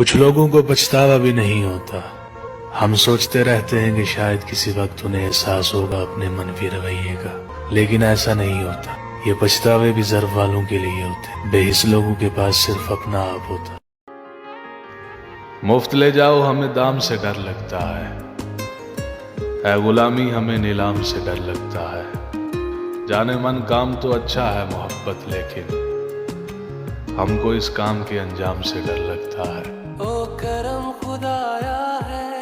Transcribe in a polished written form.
कुछ लोगों को पछतावा भी नहीं होता। हम सोचते रहते हैं कि शायद किसी वक्त उन्हें एहसास होगा अपने मनफी रवैये का, लेकिन ऐसा नहीं होता। ये पछतावे भी ज़र्ब वालों के लिए होते, बेहिस लोगों के पास सिर्फ अपना आप होता। मुफ्त ले जाओ हमें दाम से डर लगता है गुलामी हमें नीलाम से डर लगता है। जाने मन काम तो अच्छा है मोहब्बत, लेकिन हमको इस काम के अंजाम से डर लगता है। ओ करम खुदाया है